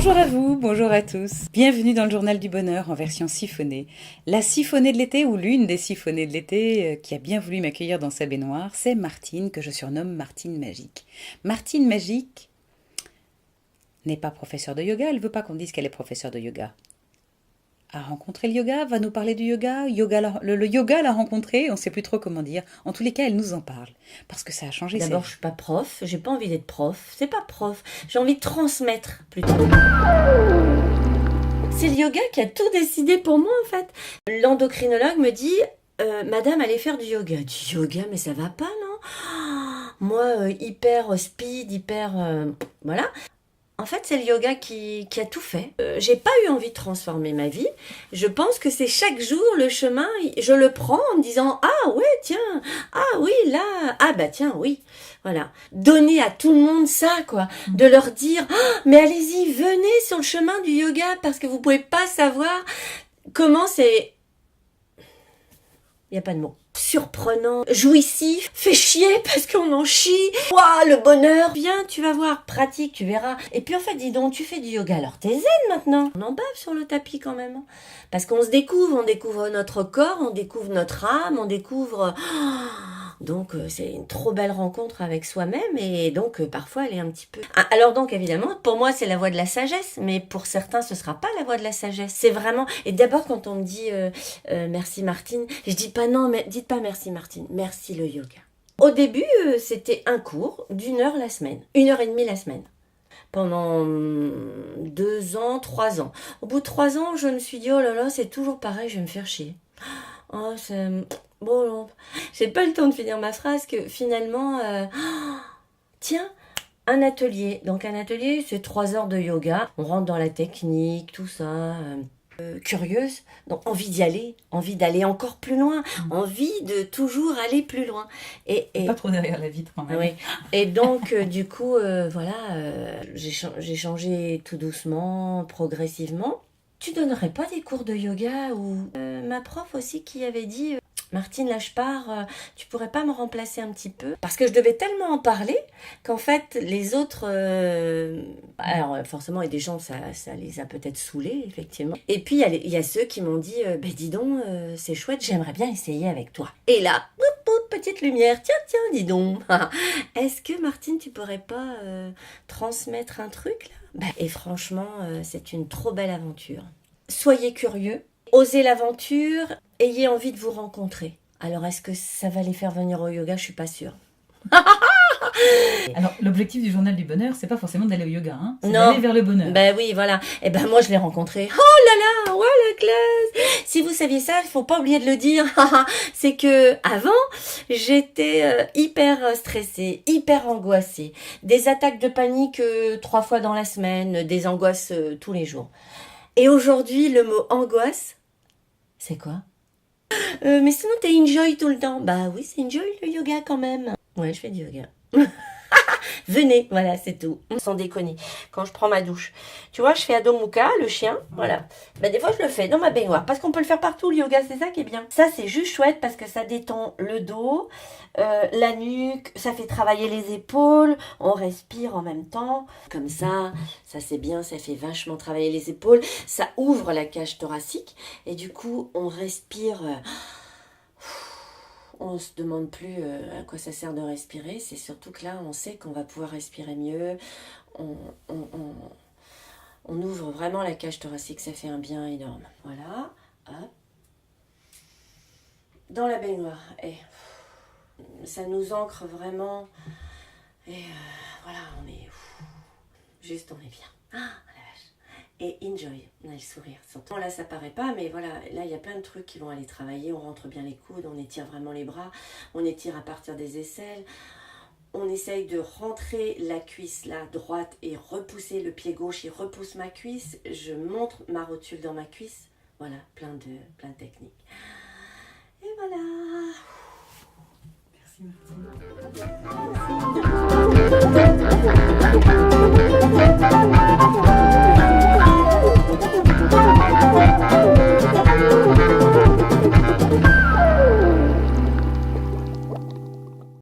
Bonjour à vous, bonjour à tous. Bienvenue dans le journal du bonheur en version siphonnée. La siphonnée de l'été ou l'une des siphonnées de l'été qui a bien voulu m'accueillir dans sa baignoire, c'est Martine que je surnomme Martine Magique. Martine Magique n'est pas professeure de yoga, elle ne veut pas qu'on dise qu'elle est professeure de yoga. A rencontré le yoga, va nous parler du yoga, le yoga l'a rencontré, on ne sait plus trop comment dire. En tous les cas, elle nous en parle, parce que ça a changé sa vie. D'abord, je suis pas prof, j'ai pas envie d'être prof, c'est pas prof, j'ai envie de transmettre plutôt. C'est le yoga qui a tout décidé pour moi en fait. L'endocrinologue me dit, Madame, allez faire du yoga. Du yoga, mais ça va pas, non? Moi, hyper speed, voilà. En fait, c'est le yoga qui a tout fait. J'ai pas eu envie de transformer ma vie. Je pense que c'est chaque jour le chemin, je le prends en me disant ah ouais tiens, ah oui là, ah bah tiens oui, voilà. Donner à tout le monde ça quoi, de leur dire ah, mais allez-y venez sur le chemin du yoga parce que vous pouvez pas savoir comment c'est. Il y a pas de mots. Surprenant, jouissif, fait chier parce qu'on en chie. Ouah, le bonheur. Viens, tu vas voir, pratique, tu verras. Et puis en fait, dis donc, tu fais du yoga, alors t'es zen maintenant. On en bave sur le tapis quand même. Parce qu'on se découvre, on découvre notre corps, on découvre notre âme, on découvre... Donc c'est une trop belle rencontre avec soi-même et donc parfois elle est un petit peu... Alors donc évidemment, pour moi c'est la voie de la sagesse, mais pour certains ce sera pas la voie de la sagesse. C'est vraiment... Et d'abord quand on me dit merci Martine, je dis pas non, mais dites pas merci Martine, merci le yoga. Au début c'était un cours d'1 heure la semaine, 1h30 la semaine. Pendant 2 ans, 3 ans. Au bout de 3 ans, je me suis dit oh là là, c'est toujours pareil, je vais me faire chier. Oh, c'est... Bon, non. J'ai pas le temps de finir ma phrase que finalement, tiens, un atelier. Donc un atelier, c'est 3 heures de yoga. On rentre dans la technique, tout ça. Curieuse, donc envie d'y aller, envie d'aller encore plus loin, envie de toujours aller plus loin. Et pas trop derrière la vitre quand même. Oui. Et donc du coup, voilà, j'ai changé tout doucement, progressivement. Tu donnerais pas des cours de yoga ou ma prof aussi qui avait dit Martine, là je pars, tu pourrais pas me remplacer un petit peu? Parce que je devais tellement en parler qu'en fait les autres... alors forcément, il y a des gens, ça les a peut-être saoulés, effectivement. Et puis il y a ceux qui m'ont dit, ben dis donc, c'est chouette, j'aimerais bien essayer avec toi. Et là, petite lumière, tiens, dis donc. Est-ce que Martine, tu pourrais pas transmettre un truc là? Et franchement, c'est une trop belle aventure. Soyez curieux, osez l'aventure, ayez envie de vous rencontrer. Alors, est-ce que ça va les faire venir au yoga? Je suis pas sûre. Alors, l'objectif du journal du bonheur, c'est pas forcément d'aller au yoga, hein, c'est Non. d'aller vers le bonheur. Ben oui, voilà. Et ben moi, je l'ai rencontré. Oh là là, ouais, la classe. Si vous saviez ça, il faut pas oublier de le dire. C'est que avant, j'étais hyper stressée, hyper angoissée. Des attaques de panique 3 fois dans la semaine, des angoisses tous les jours. Et aujourd'hui, le mot angoisse, c'est quoi? Mais sinon, t'es enjoy tout le temps. Bah oui, c'est enjoy le yoga quand même. Ouais, je fais du yoga. Venez, voilà, c'est tout. Sans déconner. Quand je prends ma douche, tu vois, je fais Adho Mukha, le chien, voilà. Ben, des fois, je le fais dans ma baignoire parce qu'on peut le faire partout, le yoga, c'est ça qui est bien. Ça, c'est juste chouette parce que ça détend le dos, la nuque, ça fait travailler les épaules, on respire en même temps. Comme ça c'est bien, ça fait vachement travailler les épaules, ça ouvre la cage thoracique et du coup, on respire... On ne se demande plus à quoi ça sert de respirer. C'est surtout que là, on sait qu'on va pouvoir respirer mieux. On ouvre vraiment la cage thoracique. Ça fait un bien énorme. Voilà. Hop. Dans la baignoire. Et ça nous ancre vraiment. Et voilà, on est... Juste, on est bien. Ah, la vache. Et enjoy, on a le sourire. Surtout là, ça paraît pas, mais voilà, là, il y a plein de trucs qui vont aller travailler. On rentre bien les coudes, on étire vraiment les bras, on étire à partir des aisselles. On essaye de rentrer la cuisse là, droite, et repousser le pied gauche, il repousse ma cuisse. Je montre ma rotule dans ma cuisse. Voilà, plein de techniques. Et voilà. Merci Martine.